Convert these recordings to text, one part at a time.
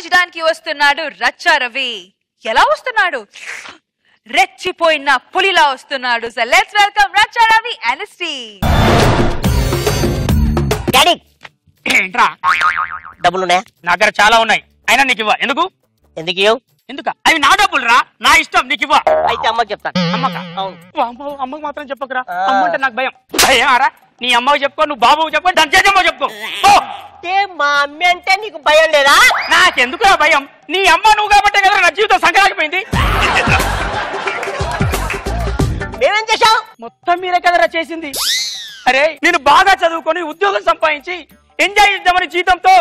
నవ్వించడానికి వస్తున్నాడు రచ్చా రవి. ఎలా వస్తున్నాడు? రెచ్చిపోయిన పులిలా వస్తున్నాడు. So let's welcome Racha Ravi and Steve. Daddy ఏంట్రా డబ్బులున్నాయా? నా దగ్గర చాలా ఉన్నాయి. అయినా నీకు ఇవ్వ. ఎందుకు ఎందుకు? అవి నా డబ్బులు రా, నా ఇష్టం, నీకు ఇవ్వ. అయితే అమ్మకి చెప్తాను. అమ్మకా? అమ్మకి మాత్రం చెప్పకురా. అమ్మ అంటే నాకు భయం. భయమారా? నీ అమ్మకి చెప్పుకో, నువ్వు బాబుకి చెప్పుకో, దాని చేసేమో చెప్పుకో. మా అమ్మ అంటే నీకు భయం లేదా? నాకెందుకు భయం? నీ అమ్మ నువ్వు కాబట్టే కదా నా జీవితం సంకరాకిపోయింది. మేమేం చేశాం? మొత్తం మీరే కదరా చేసింది. అరే నేను బాగా చదువుకొని ఉద్యోగం సంపాదించి ఎంజాయ్ చేద్దామని జీతంతో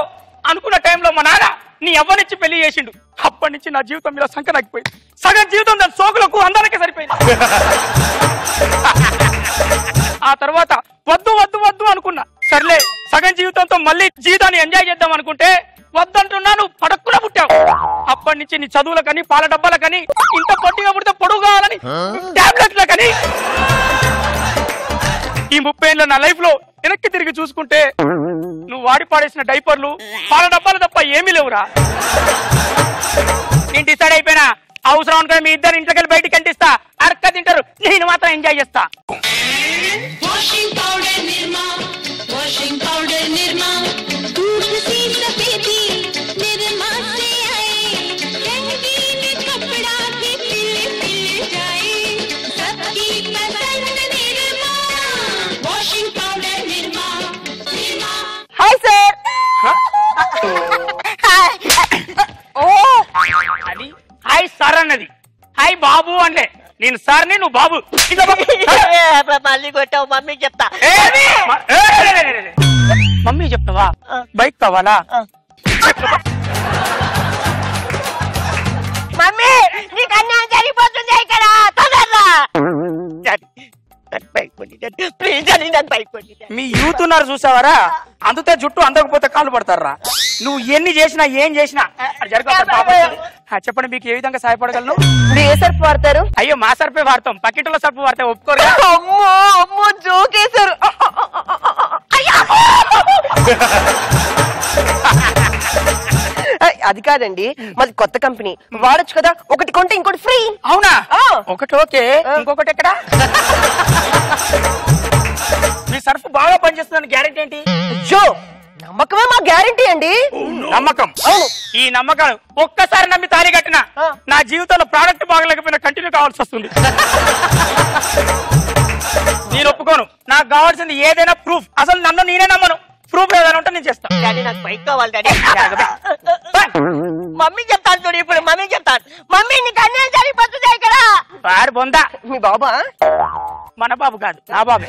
అనుకున్న టైంలో మా నాన్న నీ అవ్వనిచ్చి పెళ్లి చేసిండు. అప్పటి నుంచి నా జీవితం మీద సంకరాకిపోయింది. సగం జీవితం దాని సోకులకు అందరికీ సరిపోయింది. ఆ తర్వాత వద్దు వద్దు వద్దు అనుకున్నా. సర్లే సగం జీవితంతో మళ్ళీ జీవితాన్ని ఎంజాయ్ చేద్దాం అనుకుంటే వద్దంటున్నాను, పడక్కున పుట్టావు. అప్పటి నుంచి నీ చదువులకని పాల డబ్బాలకని ఇంత పొట్టిగా పుడితే పొడుగు కావాలని టాబ్లెట్లకని ఈ 30 ఏళ్ళ నా లైఫ్ లో వెనక్కి తిరిగి చూసుకుంటే నువ్వు వాడి పాడేసిన డైపర్లు పాల డబ్బాలు తప్ప ఏమీ లేవురా. నేను డిసైడ్ అయిపోయినా, అవసరం అనుకుని మీ ఇద్దరు ఇంట్లోకి బయటికి కంటిస్తా, అరక్క తింటారు, నేను మాత్రం ఎంజాయ్ చేస్తా. Hi sir. అది హాయ్ సార్ అన్నది, హాయ్ బాబు అంటే నేను సార్ని, నువ్వు బాబు. మళ్ళీ కొట్టావు. మమ్మీ చెప్తా. మమ్మీ చెప్తావా? బైక్ కావాలా? మమ్మీ నీకు అన్యాయం జరిగిపోతుంది ఇక్కడ. మీ యూత్ ఉన్నారు చూసావారా, అందుతే జుట్టు అందకపోతే కాళ్ళు పడతారా. నువ్వు ఎన్ని చేసినా ఏం చేసినా చెప్పండి, మీకు ఏ విధంగా సహాయపడగలను? ఏ సర్ఫ్ వాడతారు? అయ్యో మా సర్ఫే వాడతాం, పక్కింట్లో సర్ఫ్ వాడితే ఒప్పుకోరు. అమ్మో జోకేశారు. అది కాదండి, మాది కొత్త కంపెనీ, వాడొచ్చు కదా. ఒకటి కొంటే ఇంకోటి ఫ్రీ. అవునా? ఒకటి ఓకే, ఇంకొకటి ఎక్కడ? మీ సర్ఫ్ బాగా పనిచేస్తుందని గ్యారెంటీ ఏంటి? జో నమ్మకమే మా గ్యారెంటీ అండి. నమ్మకం? అవును. ఈ నమ్మకం ఒక్కసారి నమ్మి తాళి కట్టినా నా జీవితంలో ప్రోడక్ట్ బాగలేకపోయినా కంటిన్యూ కావాల్సి వస్తుంది. నేను ఒప్పుకోను. నాకు కావాల్సింది ఏదైనా ప్రూఫ్. అసలు నన్ను నేనే నమ్మను. ప్రూఫ్ ఏదైనా ఉంటే నేను చేస్తాను. డాడీ నాకు బైక్ కావాలి డాడీ. మమ్మీ చెప్తాను చూడు, ఇప్పుడు మమ్మీ చెప్తాను. మమ్మీ నీకు అన్యాయం జరిగిపోతుంది ఇక్కడ. వాడు బొందా. మీ బాబా? మన బాబు కాదు, నా బాబే.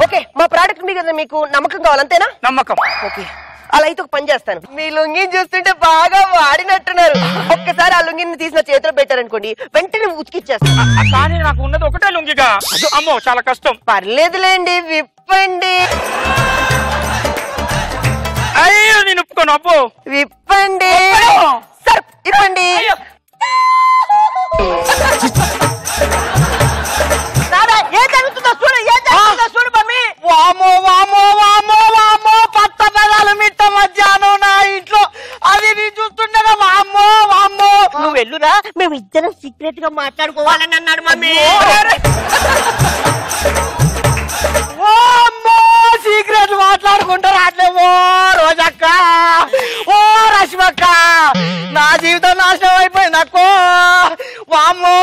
ఓకే, మా ప్రోడక్ట్ మీద మీకు నమ్మకం కావాలంతేనా? నమ్మకం. ఓకే, అలా అయితే ఒక పని చేస్తాను. మీ లుంగిని చూస్తుంటే బాగా వాడినట్టున్నారు. ఒక్కసారి ఆ లుంగిని తీసిన చేతిలో పెట్టారనుకోండి, వెంటనే ఉతికిచ్చేస్తాను. కానీ నాకు ఉన్నది ఒకటే లుంగిగా. అమ్మో చాలా కష్టం. పర్లేదులేండి, విప్పండి. అయ్యో నేను ఒప్పుకోను. అప్పు విప్పండి. సార్ ఇప్పండి. ఏం జరుగుతుందో చూడు, ఏం జరుగుతుందో చూడు మమ్మీ. వామో వామో వామో వామో, పత్త పదాలు మిట్ట మధ్యాహ్నం నా ఇంట్లో అది నేను చూస్తుండగా వామ్మో వామ్మో. నువ్వు వెళ్ళురా, మేము ఇద్దరం సీక్రెట్ గా మాట్లాడుకోవాలని అన్నాడు మమ్మీ. సీక్రెట్ మాట్లాడుకుంటారు అట్లేమో. రోజక్క, ఓ రష్మక్క, నా జీవితం నాశనం అయిపోయింది అక్కో. వామ్మో,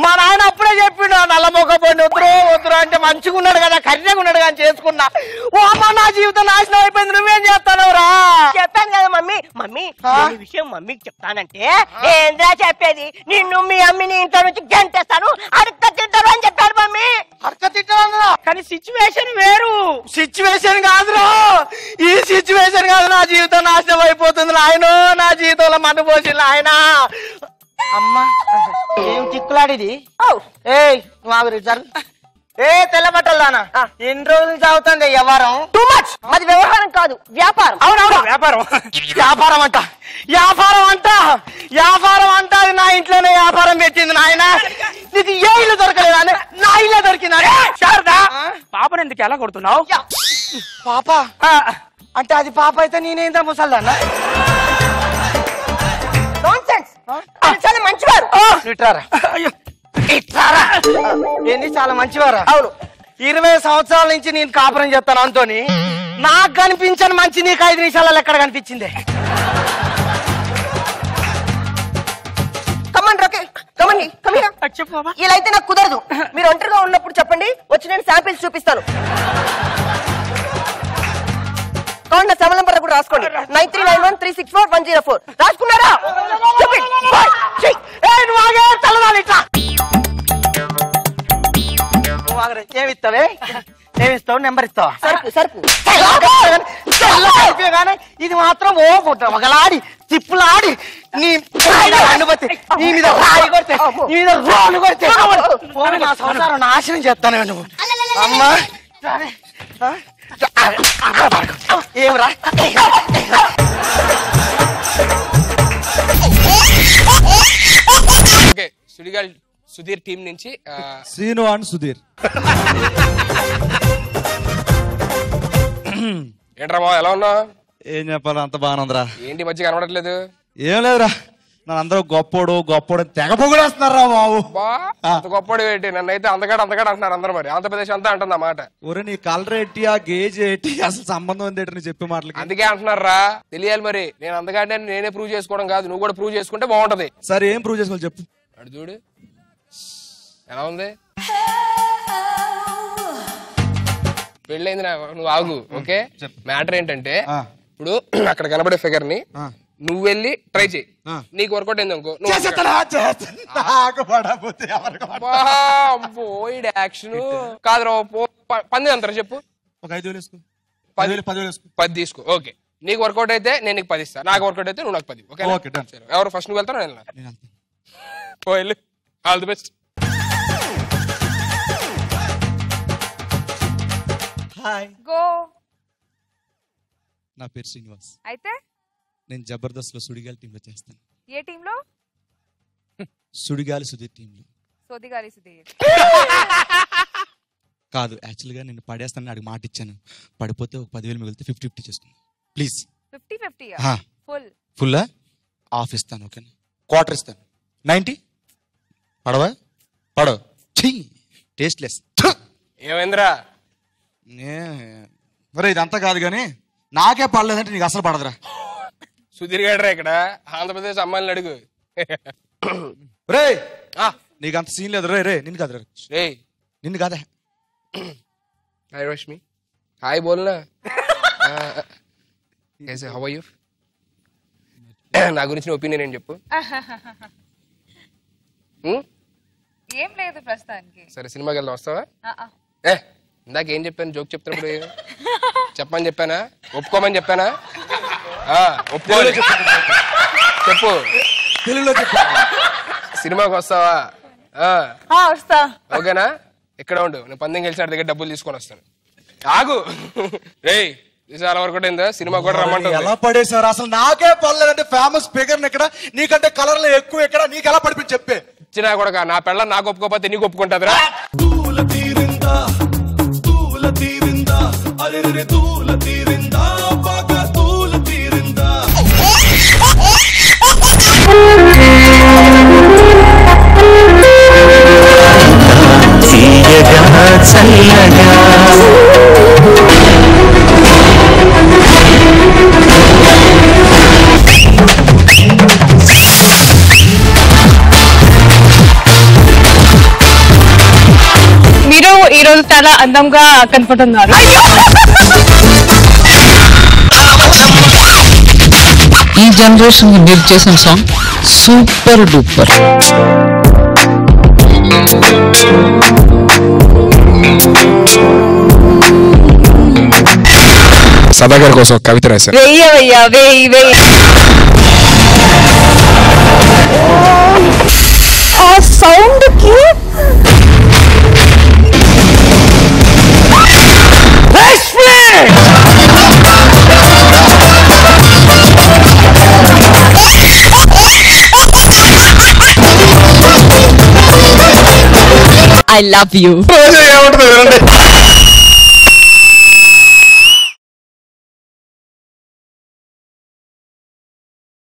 మా నాయన అప్పుడే చెప్పిండు నల్ల మొక్కపోండి వద్దురు వద్దురు అంటే, మంచిగా ఉన్నాడు కదా, కర్రీగా ఉన్నాడు కానీ చేసుకున్నా. ఓ అమ్మ, నా జీవితం నాశనం అయిపోయింది. నువ్వేం చేస్తావు రా? చెప్పాను కదా మమ్మీ. మమ్మీ ఈ విషయం మమ్మీకి చెప్తానంటే ఏంద్రా చెప్పేది, నిన్ను మీ అమ్మిని ఇంట్లో నుంచి గంటేస్తాను, అడక్క తింటారు అని చెప్పారు మమ్మీ. అడక తింటాను కానీ సిచ్యువేషన్ వేరు. సిచ్యువేషన్ కాదురా, ఈ సిచ్యువేషన్ కాదు. నా జీవితం నాశనం అయిపోతుంది నాయనో. నా జీవితంలో మన్ను పోసింది ఆయన. అమ్మా ఏం చిక్కులాడిది? ఏయ్ నువ్వు జరుగు. ఏ తెల్ల బట్టలు దానా, ఎన్ని రోజులు చదువుతుంది వ్యవహారం? Too much. అది వ్యవహారం కాదు, వ్యాపారం. అవునవును వ్యాపారం. వ్యాపారం అంట, వ్యాపారం అంట, వ్యాపారం అంట. అది నా ఇంట్లోనే వ్యాపారం పెట్టింది నాయన. నీకు ఏ ఇల్లు దొరకలేదా? నా ఇల్లు దొరికిందా? శారదా, పాపను ఎందుకు ఎలా కొడుతున్నావు? పాప అంటే అది పాప అయితే నేనేందా ముసల్దాన్న? చాలా మంచివారు. ఇట్రారా ఇట్రారా. ఏంది చాలా మంచివారా? అవును. 20 సంవత్సరాల నుంచి నేను కాపురం చేస్తాను అంతోని. నాకు కనిపించని మంచి నీకు 5 నిమిషాలలో ఎక్కడ కనిపించింది? చెప్పు. ఇలా అయితే నాకు కుదరదు. మీరు ఒంటరిగా ఉన్నప్పుడు చెప్పండి, వచ్చి నేను శాంపిల్స్ చూపిస్తాను. కావున 7 నంబర్ కూడా రాసుకోండి. 9391364104. రాసుకున్నారా? ఏమిస్తావే? ఏమిస్తావు? నెంబర్ ఇస్తావా? సరుకు ఇది మాత్రం ఓ ఒకలాడి తిప్పులాడి నీ అనుమతి నీ మీద రాయి కొడితే నీ మీద రోడ్డు కొడితే నా సంసారం నాశనం చేస్తాను నువ్వు. అమ్మా ఏమరా? ఓకే, సుడిగాల్ సుధీర్ టీం నుంచి శ్రీను అండ్ సుధీర్. ఏంట్రా మా ఎలా ఉన్నా? ఏం చెప్పాలి, అంత బాగుందిరా. ఏంటి మధ్య కనబడట్లేదు? ఏం లేదురా, నన్ను అందరూ గొప్పోడు తెగ పొగిడేస్తున్నారా బాబు. అంత గొప్పడు ఏంటి? నన్ను అయితే అందగాడు అంటున్నారు అందరూ. మరి ఆంధ్రప్రదేశ్ అంతా అంటుంది మాట. ఒరే నీ కలర్ ఏంటి, ఆ గేజ్ ఏంటి, అసలు సంబంధం ఏంటి నీ చెప్పే మాటలకి? అందుకే అంటున్నారా, తెలియాలి మరి. నేను అందగాడిని నేనే ప్రూవ్ చేసుకోవడం కాదు, నువ్వు కూడా ప్రూవ్ చేసుకుంటే బాగుంటది. సరే ఏం ప్రూవ్ చేసుకోవాలి చెప్పు. అడు చూడు ఎలా ఉంది. పెళ్ళైంది నువ్వు ఆగు. ఓకే, మ్యాటర్ ఏంటంటే ఇప్పుడు అక్కడ కనబడే ఫిగర్ ని నువ్వు వెళ్ళి ట్రై చేయి. నీకు వర్కౌట్ అయింది అనుకో, యాక్షన్ కాదు. పంది అంటారు చెప్పు. ఒక 5,000 వేసుకో. 10 తీసుకో. ఓకే, నీకు వర్కౌట్ అయితే నేను నీకు 10 ఇస్తా. నాకు వర్కౌట్ అయితే నువ్వు నాకు 10. ఓకే, ఎవరు ఫస్ట్ నువ్వు వెళ్తావు? నేను వెళ్ళు. All the best. Hi, go. నా పేరు శ్రీనివాస్. అయితే నేను జబర్దస్త్ లో సుడిగాలి టీంలో చేస్తాను. ఏ టీంలో? సుడిగాలి సుధీర్ టీంలో. సోదిగాలి సుధీర్ కాదు, యాక్చువల్ గా నేను పడేస్తానని అడిగి మాట ఇచ్చాను. పడిపోతే ఒక 10,000 మిగిలితే 50-50 చేస్తుంది ప్లీజ్. 50-50 ఫుల్ ఫుల్ ఆఫ్ ఇస్తాను. ఓకేనా? క్వార్టర్ ఇస్తాను. 90 పడవా? పడవ టేస్ట్లెస్. ఏమైందిరా? మరి ఇదంతా కాదు కానీ నాకే పడలేదంటే నీకు అసలు పడదురా. సుధీర్ గాడరా ఇక్కడ ఆంధ్రప్రదేశ్ అమ్మాయిని అడుగు. రే నీకు అంత సీన్ లేదు. రే నిన్ను కాదు రే, నిన్ను కాదా? హాయ్ రష్మి. హాయ్ బోల్నా. How are you? నా గురించి ఒపీనియన్ ఏం చెప్పు. ఏం లేదు ప్రస్తుతానికి. సరే, సినిమాకి వెళ్దాం, వస్తావా? ఇందాక ఏం చెప్పాను? జోక్ చెప్తున్నప్పుడు చెప్పమని చెప్పానా? ఒప్పుకోమని చెప్పానా? ఒప్పుకోవాలి. చెప్పు, తెలుగులో చెప్పు. సినిమాకి వస్తావా? వస్తా. ఓకేనా? ఇక్కడ ఉండు, నేను పందెం గెలిచిన దగ్గర డబ్బులు తీసుకొని వస్తాను. ఆగు. రేయ్, చాలా వరకు సినిమా కూడా రమ్మంటుంది. ఎలా పడేశారు అసలు? నాకే పడలేదంటే ఫేమస్ స్పీకర్ ఇక్కడ, నీకంటే కలర్ లో ఎక్కువ ఇక్కడ, నీకు ఎలా పడిపి చెప్పే. ఇచ్చినా కూడా నా పెళ్ళ నాకు ఒప్పుకోపోతే నీకు ఒప్పుకుంటాదిరా? మీరు ఈ రోజు చాలా అందంగా కనపడుతున్నారు. ఈ జనరేషన్ కి మీరు చేసిన సాంగ్ సూపర్ డూపర్. సదాగర్ కోసం కవిత రాశారు. వెయ్యవయ్యా, వెయ్యి. ఆ సౌండ్ కి I love you. ఏమంటుంది?